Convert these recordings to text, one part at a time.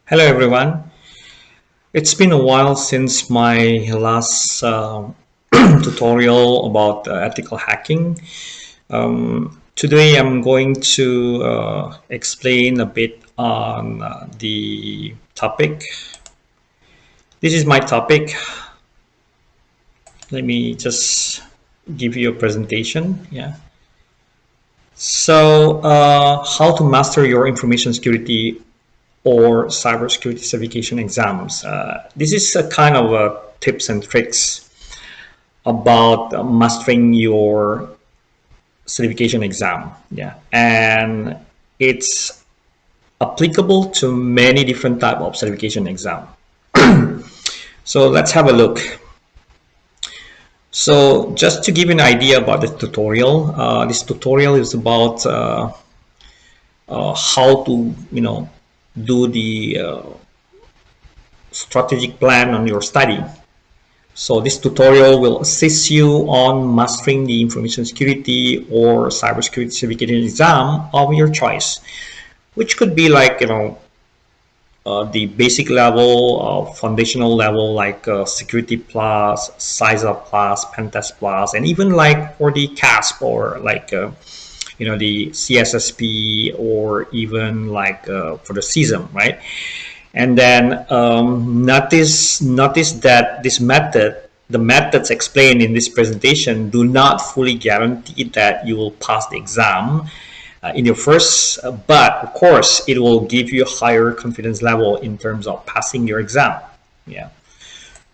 Hello everyone. It's been a while since my last tutorial about ethical hacking. Today I'm going to explain a bit on the topic. This is my topic. Let me just give you a presentation. Yeah. So how to master your information security or cybersecurity certification exams. This is a kind of tips and tricks about mastering your certification exam. Yeah, and it's applicable to many different type of certification exam. So let's have a look. So just to give you an idea about this tutorial is about how to do the strategic plan on your study. So this tutorial will assist you on mastering the information security or cybersecurity certification exam of your choice, which could be like the basic level, foundational level like Security Plus, CyberSec Plus, Pentest Plus, and even like for the CASP or like the CSSP or even like for the CISM, right? And then notice that the methods explained in this presentation do not fully guarantee that you will pass the exam in your first, but of course it will give you a higher confidence level in terms of passing your exam. Yeah.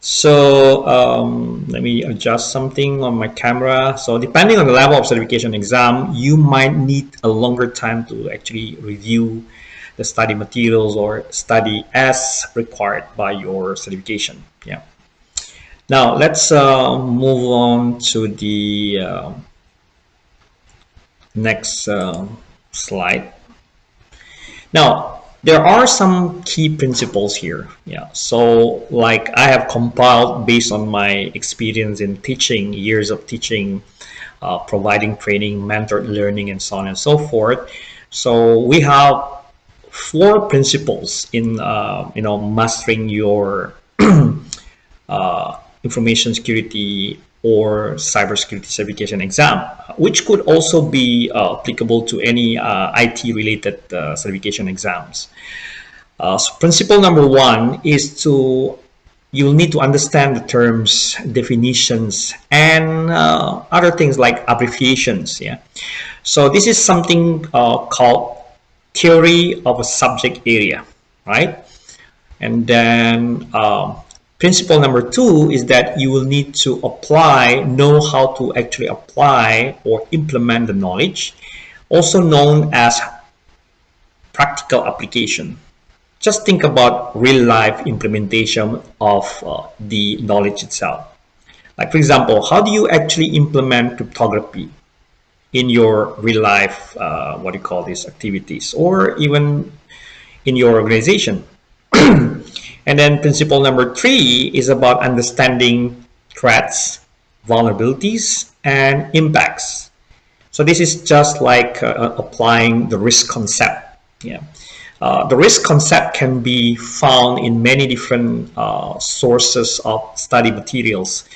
So let me adjust something on my camera. So depending on the level of certification exam, you might need a longer time to actually review the study materials or study as required by your certification. Yeah. Now let's move on to the next slide. Now there are some key principles here. Yeah. So like I have compiled based on my experience in teaching, years of teaching, providing training, mentored learning, and so on and so forth. So we have 4 principles in mastering your information security or cybersecurity certification exam, which could also be applicable to any IT related certification exams. So principle number 1 is you'll need to understand the terms, definitions, and other things like abbreviations. Yeah. So this is something called theory of a subject area, right? And then principle number 2 is that you will need to know how to actually apply or implement the knowledge, also known as practical application. Just think about real life implementation of the knowledge itself. Like for example, how do you actually implement cryptography in your real life, activities, or even in your organization? And then principle number 3 is about understanding threats, vulnerabilities, and impacts. So this is just like applying the risk concept. Yeah. The risk concept can be found in many different sources of study materials,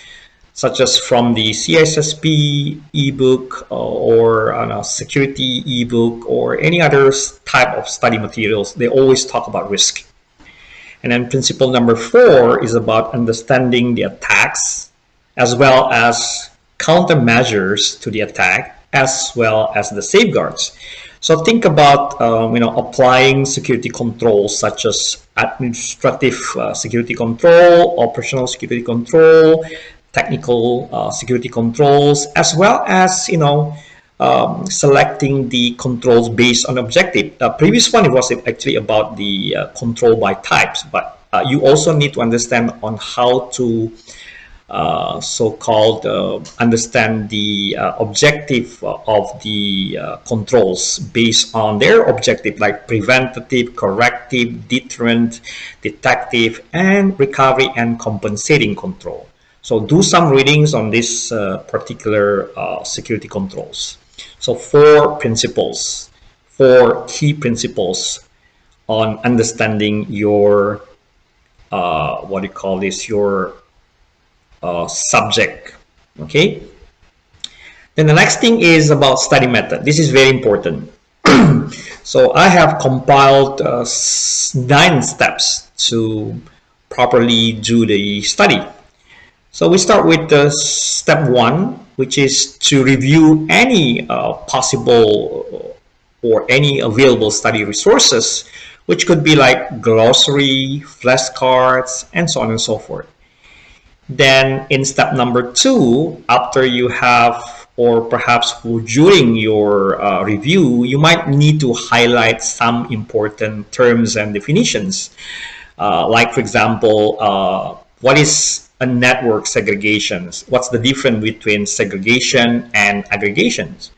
such as from the CSSP ebook or security ebook or any other type of study materials. They always talk about risk. And then principle number 4 is about understanding the attacks as well as countermeasures to the attack as well as the safeguards. So think about applying security controls such as administrative security control, operational security control, technical security controls, as well as selecting the controls based on objective. The previous one, it was actually about the control by types, but you also need to understand on how to so-called understand the objective of the controls based on their objective, like preventative, corrective, deterrent, detective, and recovery and compensating control. So do some readings on this particular security controls. So 4 key principles on understanding your what do you call this, your subject. Okay, then the next thing is about study method. This is very important. So I have compiled 9 steps to properly do the study. So we start with the step 1, which is to review any possible or any available study resources, which could be like glossary, flashcards, and so on and so forth. Then in step number 2, after you have, or perhaps during your review, you might need to highlight some important terms and definitions. Like, for example, what is a network segregation? What's the difference between segregation and aggregations?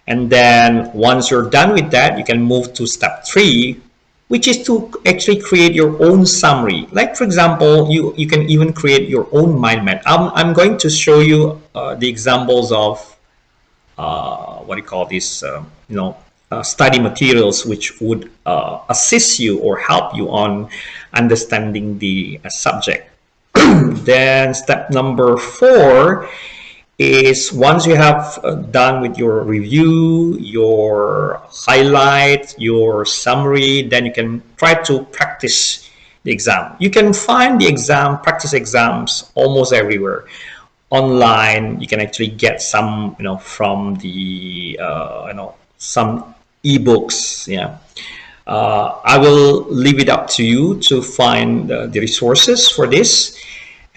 And then once you're done with that, you can move to step 3, which is to actually create your own summary. Like, for example, you can even create your own mind map. I'm going to show you the examples of what do you call this, study materials, which would assist you or help you on understanding the subject. Then step number 4 is, once you have done with your review, your highlight, your summary, then you can try to practice the exam. You can find the practice exams almost everywhere. Online, you can actually get some, from the, some ebooks. Yeah. I will leave it up to you to find the resources for this.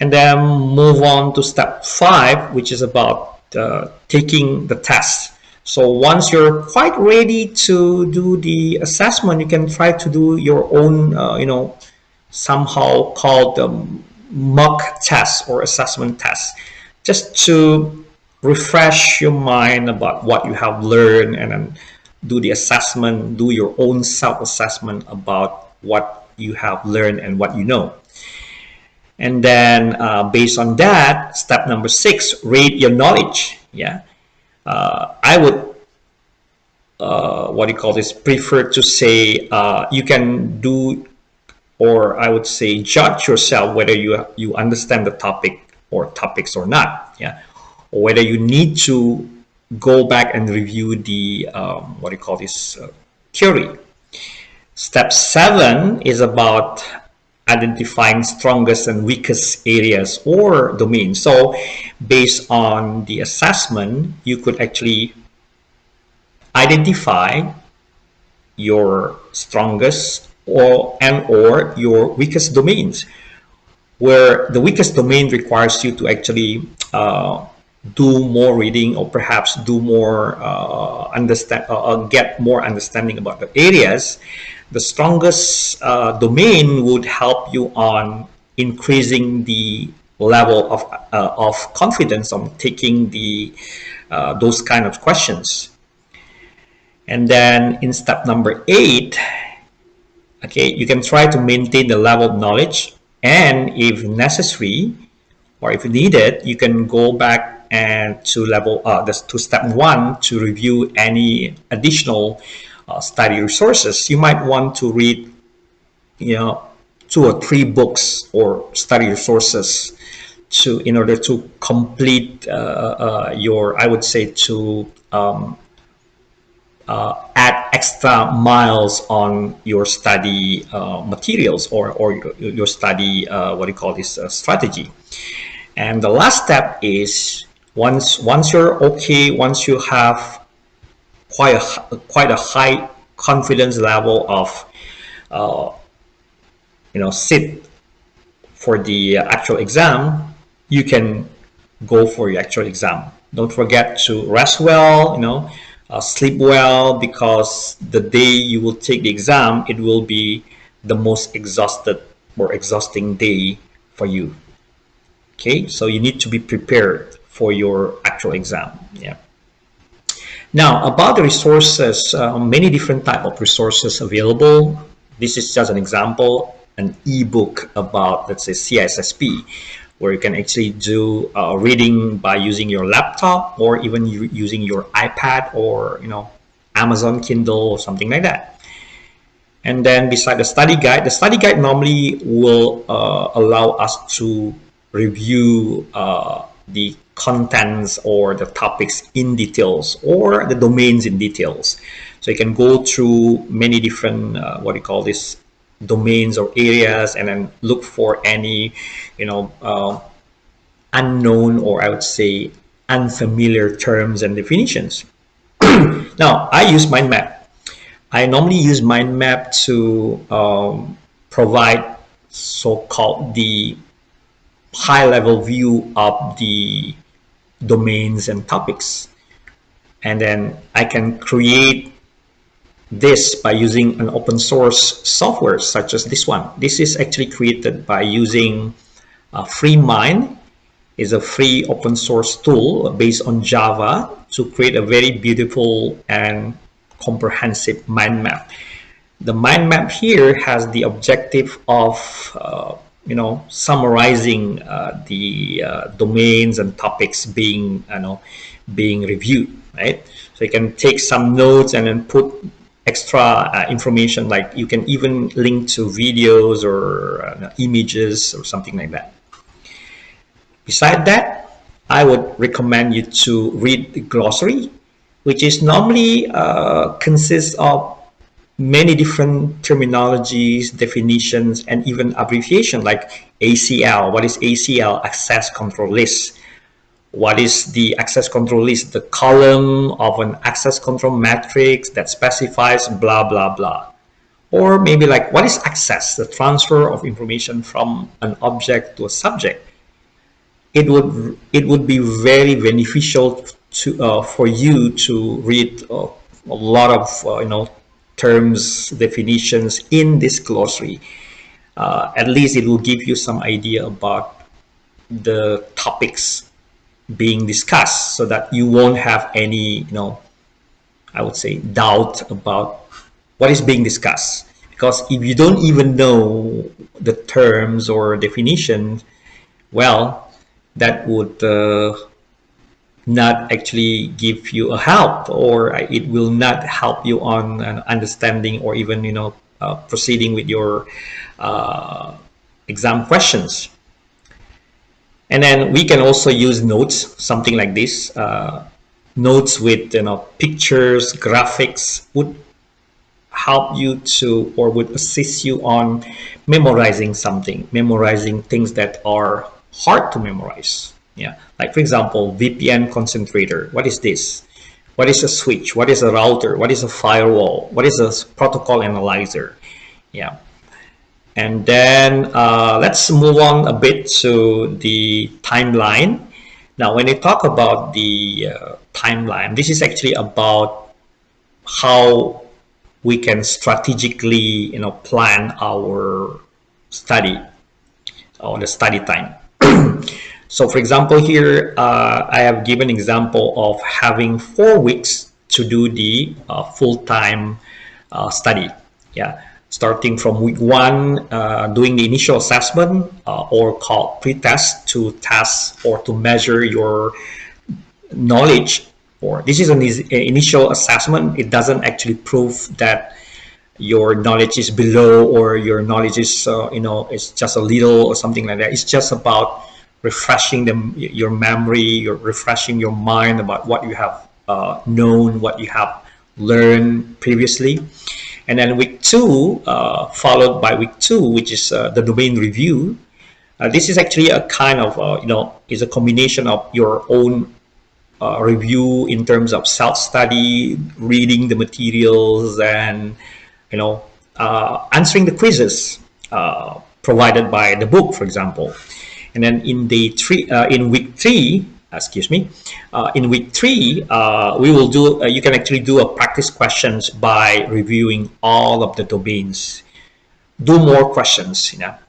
And then move on to step 5, which is about taking the test. So once you're quite ready to do the assessment, you can try to do your own, somehow called mock test or assessment test, just to refresh your mind about what you have learned, and then do the assessment, do your own self-assessment about what you have learned and what you know. And then based on that, step number 6, rate your knowledge. Yeah, I would what do you call this, prefer to say you can do, or I would say judge yourself whether you understand the topic or topics or not. Yeah, or whether you need to go back and review the what do you call this, theory. Step 7 is about identifying strongest and weakest areas or domains. So based on the assessment, you could actually identify your strongest or your weakest domains, where the weakest domain requires you to actually do more reading, or perhaps do more get more understanding about the areas. The strongest domain would help you on increasing the level of confidence on taking the those kind of questions. And then in step number 8, okay, you can try to maintain the level of knowledge, and if necessary or if needed, you can go back and to step 1 to review any additional study resources. You might want to read 2 or 3 books or study resources in order to complete your, I would say, to add extra miles on your study materials, or your study what do you call this, strategy. And the last step is, once you're okay, once you have quite a high confidence level of sit for the actual exam, you can go for your actual exam. Don't forget to rest well, sleep well, because the day you will take the exam, it will be the most exhausting day for you. Okay, so you need to be prepared for your actual exam. Yeah. Now, about the resources, many different type of resources available. This is just an example, an ebook about, let's say, CISSP, where you can actually do reading by using your laptop, or even using your iPad, or Amazon Kindle or something like that. And then beside the study guide normally will allow us to review the contents or the topics in details or the domains in details. So you can go through many different, what do you call this, domains or areas, and then look for any, unknown, or I would say unfamiliar terms and definitions. Now, I use mind map. I normally use mind map to provide so-called the high-level view of the domains and topics. And then I can create this by using an open source software such as this one. This is actually created by using FreeMind. Is a free open source tool based on Java to create a very beautiful and comprehensive mind map. The mind map here has the objective of summarizing the domains and topics being reviewed, right? So you can take some notes and then put extra information, like you can even link to videos or images or something like that. Beside that, I would recommend you to read the glossary, which is normally consists of many different terminologies, definitions, and even abbreviation like ACL. What is ACL? Access Control List. What is the access control list? The column of an access control matrix that specifies blah, blah, blah. Or maybe like, what is access? The transfer of information from an object to a subject. It would be very beneficial to for you to read a lot of terms, definitions in this glossary. At least it will give you some idea about the topics being discussed, so that you won't have any I would say doubt about what is being discussed. Because if you don't even know the terms or definitions, well, that would not actually give you a help, or it will not help you on understanding or even proceeding with your exam questions. And then we can also use notes, something like this. Notes with pictures, graphics would help you to, or would assist you on memorizing something, memorizing things that are hard to memorize. Yeah, like for example, VPN concentrator. What is this? What is a switch? What is a router? What is a firewall? What is a protocol analyzer? Yeah. And then let's move on a bit to the timeline. Now, when you talk about the timeline, this is actually about how we can strategically plan our study or the study time. So for example, here I have given example of having 4 weeks to do the full-time study. Yeah, starting from week 1, doing the initial assessment or called pre-test, to test or to measure your knowledge. Or this is an initial assessment. It doesn't actually prove that your knowledge is below, or your knowledge is it's just a little or something like that. It's just about refreshing your memory, you're refreshing your mind about what you have known, what you have learned previously. And then week 2, followed by week 2, which is the domain review. This is actually a kind of is a combination of your own review in terms of self-study, reading the materials, and answering the quizzes provided by the book, for example. And then in week 3, we will do. You can actually do a practice questions by reviewing all of the domains. Do more questions. That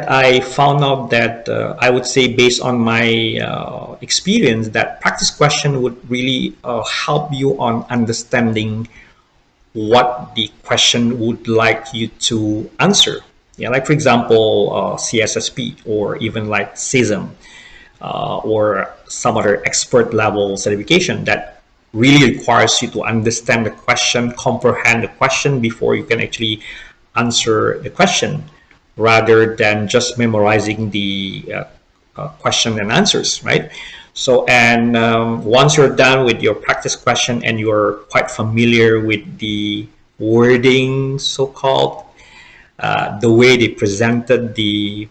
I found out that I would say, based on my experience, that practice question would really help you on understanding what the question would like you to answer. Yeah, like for example, CSSP, or even like CISM, or some other expert level certification that really requires you to understand the question, comprehend the question before you can actually answer the question, rather than just memorizing the question and answers, right? So, and once you're done with your practice question and you're quite familiar with the wording, so-called, the way they presented the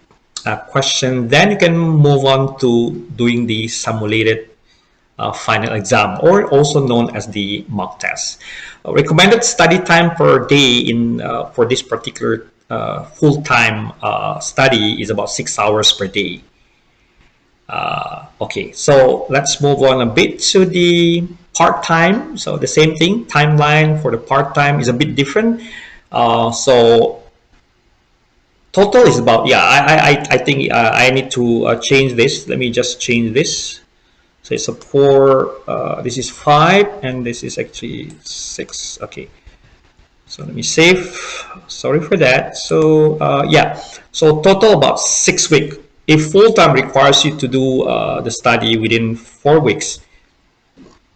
question, then you can move on to doing the simulated final exam, or also known as the mock test. Recommended study time per day in for this particular full-time study is about 6 hours per day. Okay, so let's move on a bit to the part-time. So the same thing, timeline for the part-time is a bit different. So total is about, yeah, I think I need to change this. Let me just change this. So it's a 4, this is 5, and this is actually 6. Okay, so let me save. Sorry for that. So yeah, so total about 6 weeks. If full-time requires you to do the study within 4 weeks,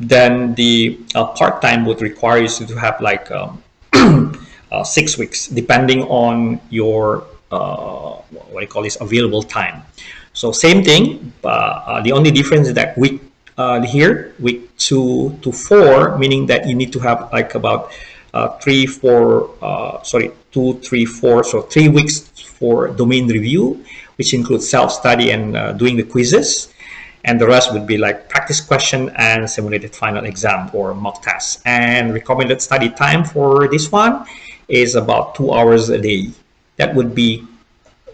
then the part-time would require you to have like 6 weeks, depending on your what I call this available time. So same thing, the only difference is that week here, week 2 to 4, meaning that you need to have like about 2, 3, 4, so 3 weeks for domain review, which includes self-study and doing the quizzes, and the rest would be like practice question and simulated final exam or mock test. And recommended study time for this one is about 2 hours a day. That would be,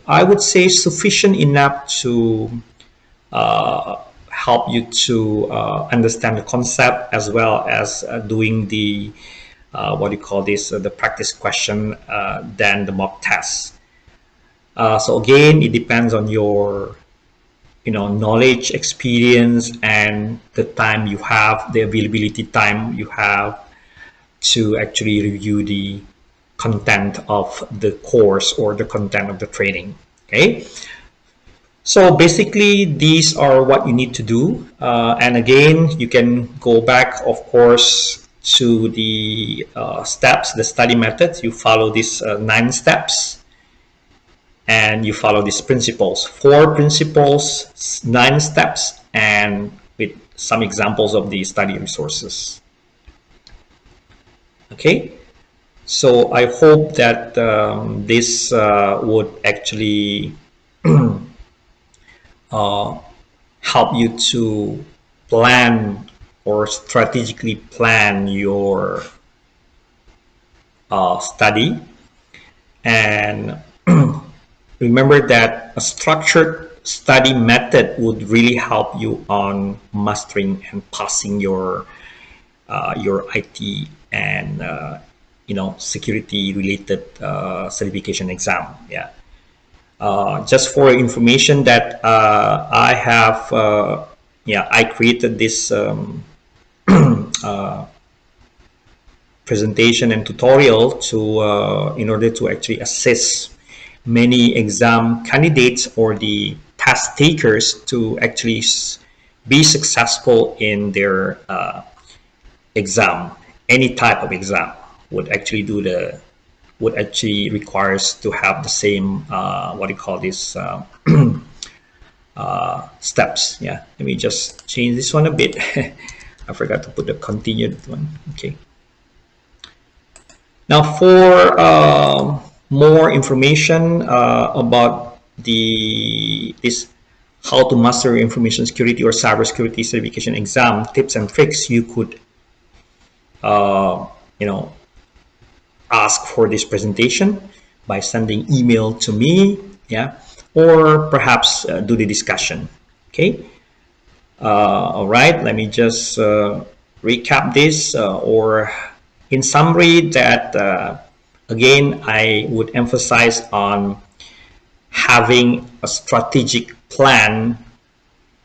I would say, sufficient enough to help you to understand the concept, as well as doing the what do you call this, the practice question, then the mock test. So again, it depends on your knowledge, experience, and the time you have, the availability time you have to actually review the content of the course or the content of the training. Okay, so basically these are what you need to do, and again, you can go back, of course, to the steps, the study methods. You follow these 9 steps, and you follow these principles, 4 principles, 9 steps, and with some examples of the study resources. Okay, so I hope that this would actually help you to plan or strategically plan your study. And remember that a structured study method would really help you on mastering and passing your IT and security related certification exam. Yeah. Just for information that I have, I created this presentation and tutorial to in order to actually assist many exam candidates or the test takers to actually be successful in their exam. Any type of exam would actually requires to have the same what do you call this steps. Yeah, let me just change this one a bit. I forgot to put the continued one. Okay, now for more information about this how to master information security or cybersecurity certification exam tips and tricks, you could ask for this presentation by sending email to me, yeah, or perhaps do the discussion. Okay, all right, let me just recap this, or in summary, that again, I would emphasize on having a strategic plan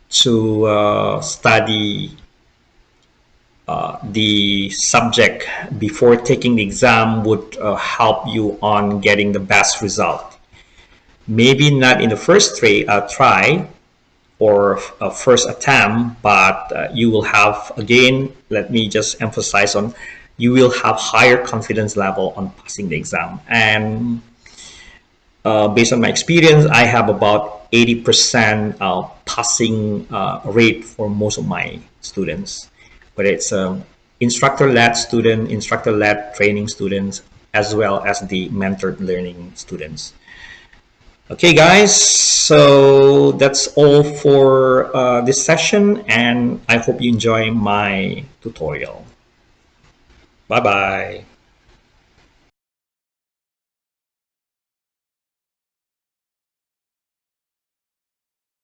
to study the subject before taking the exam would help you on getting the best result. Maybe not in the first try, or a first attempt, but you will have, again, let me just emphasize on, you will have higher confidence level on passing the exam. And based on my experience, I have about 80% passing rate for most of my students. But it's instructor-led student, instructor-led training students, as well as the mentored learning students. Okay, guys, so that's all for this session, and I hope you enjoy my tutorial. Bye-bye.